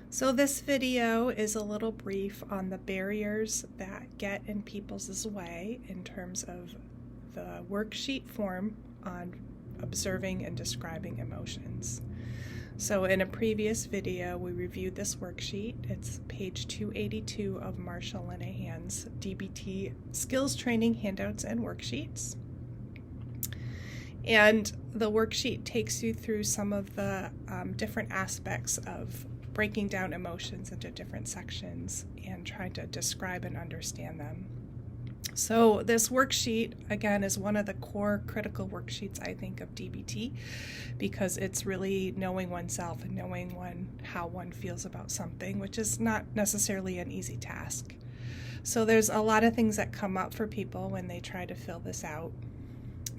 So this video is a little brief on the barriers that get in people's way in terms of the worksheet form on observing and describing emotions. So in a previous video, we reviewed this worksheet. It's page 282 of Marsha Linehan's DBT Skills Training Handouts and Worksheets. And the worksheet takes you through some of the different aspects of breaking down emotions into different sections and trying to describe and understand them. So this worksheet, again, is one of the core critical worksheets, I think, of DBT, because it's really knowing oneself and knowing how one feels about something, which is not necessarily an easy task. So there's a lot of things that come up for people when they try to fill this out.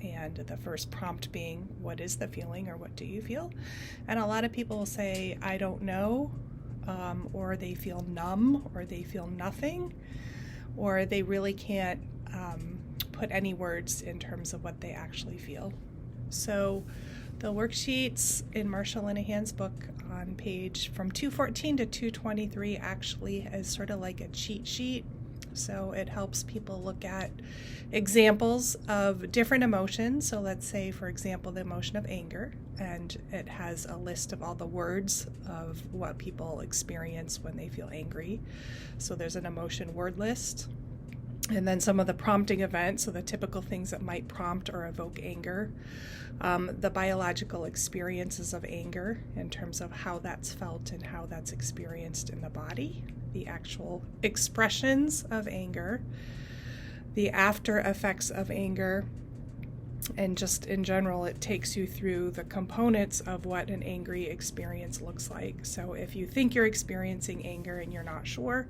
And the first prompt being, what is the feeling, or what do you feel? And a lot of people will say, I don't know, or they feel numb, or they feel nothing, or they really can't put any words in terms of what they actually feel. So the worksheets in Marsha Linehan's book on page from 214 to 223 actually is sort of like a cheat sheet. So it helps people look at examples of different emotions. So let's say, for example, the emotion of anger, and it has a list of all the words of what people experience when they feel angry. So there's an emotion word list. And then some of the prompting events, so the typical things that might prompt or evoke anger, the biological experiences of anger in terms of how that's felt and how that's experienced in the body, the actual expressions of anger, the after effects of anger, and just in general, it takes you through the components of what an angry experience looks like. So if you think you're experiencing anger and you're not sure,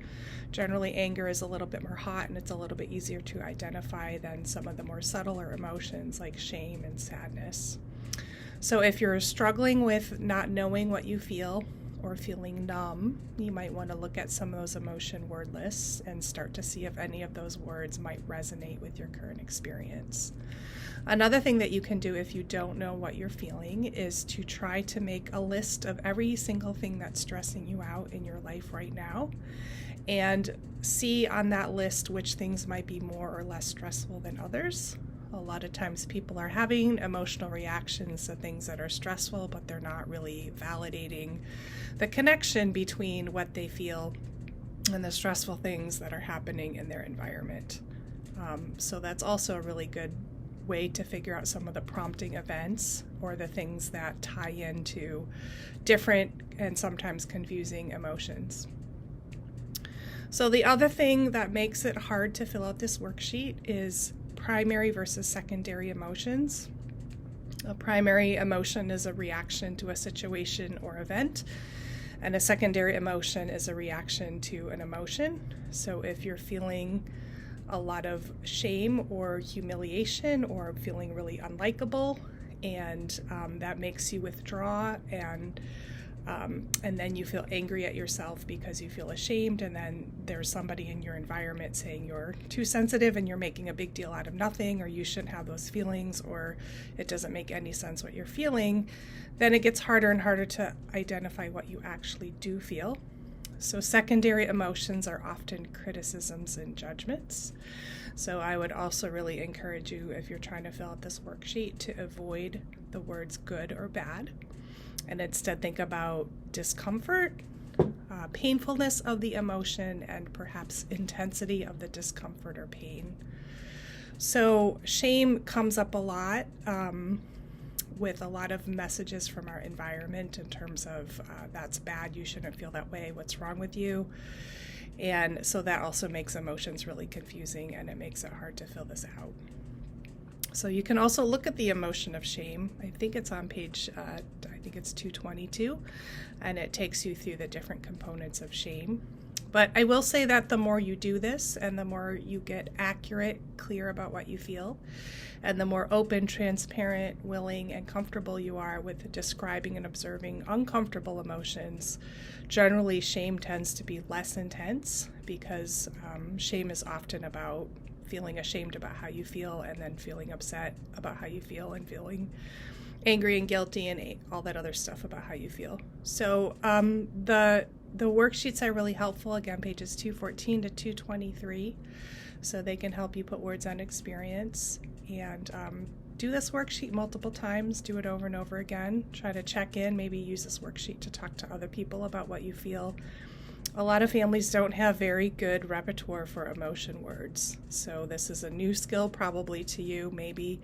generally anger is a little bit more hot and it's a little bit easier to identify than some of the more subtler emotions like shame and sadness. So if you're struggling with not knowing what you feel or feeling numb, you might want to look at some of those emotion word lists and start to see if any of those words might resonate with your current experience. Another thing that you can do if you don't know what you're feeling is to try to make a list of every single thing that's stressing you out in your life right now, and see on that list which things might be more or less stressful than others. A lot of times people are having emotional reactions to things that are stressful, but they're not really validating the connection between what they feel and the stressful things that are happening in their environment. So that's also a really good way to figure out some of the prompting events or the things that tie into different and sometimes confusing emotions. So the other thing that makes it hard to fill out this worksheet is primary versus secondary emotions. A primary emotion is a reaction to a situation or event, and a secondary emotion is a reaction to an emotion. So if you're feeling a lot of shame or humiliation or feeling really unlikable, and that makes you withdraw, and then you feel angry at yourself because you feel ashamed, and then there's somebody in your environment saying you're too sensitive and you're making a big deal out of nothing, or you shouldn't have those feelings, or it doesn't make any sense what you're feeling, then it gets harder and harder to identify what you actually do feel. So secondary emotions are often criticisms and judgments. So I would also really encourage you, if you're trying to fill out this worksheet, to avoid the words good or bad, and instead think about discomfort, painfulness of the emotion, and perhaps intensity of the discomfort or pain. So shame comes up a lot with a lot of messages from our environment in terms of that's bad, you shouldn't feel that way, what's wrong with you? And so that also makes emotions really confusing, and it makes it hard to fill this out. So you can also look at the emotion of shame. I think it's on page, I think it's 222, and it takes you through the different components of shame. But I will say that the more you do this, and the more you get accurate, clear about what you feel, and the more open, transparent, willing, and comfortable you are with describing and observing uncomfortable emotions, generally shame tends to be less intense, because shame is often about feeling ashamed about how you feel, and then feeling upset about how you feel, and feeling angry and guilty and all that other stuff about how you feel. So the The worksheets are really helpful, again, pages 214 to 223, so they can help you put words on experience. And do this worksheet multiple times, do it over and over again. Try to check in, maybe use this worksheet to talk to other people about what you feel. A lot of families don't have very good repertoire for emotion words, so this is a new skill probably to you. Maybe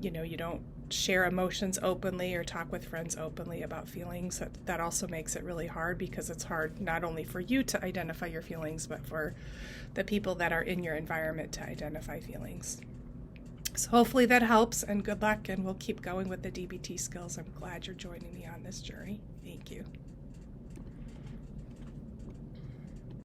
you don't share emotions openly or talk with friends openly about feelings. That also makes it really hard, because it's hard not only for you to identify your feelings, but for the people that are in your environment to identify feelings. So hopefully that helps, and good luck, and we'll keep going with the DBT skills. I'm glad you're joining me on this journey. Thank you.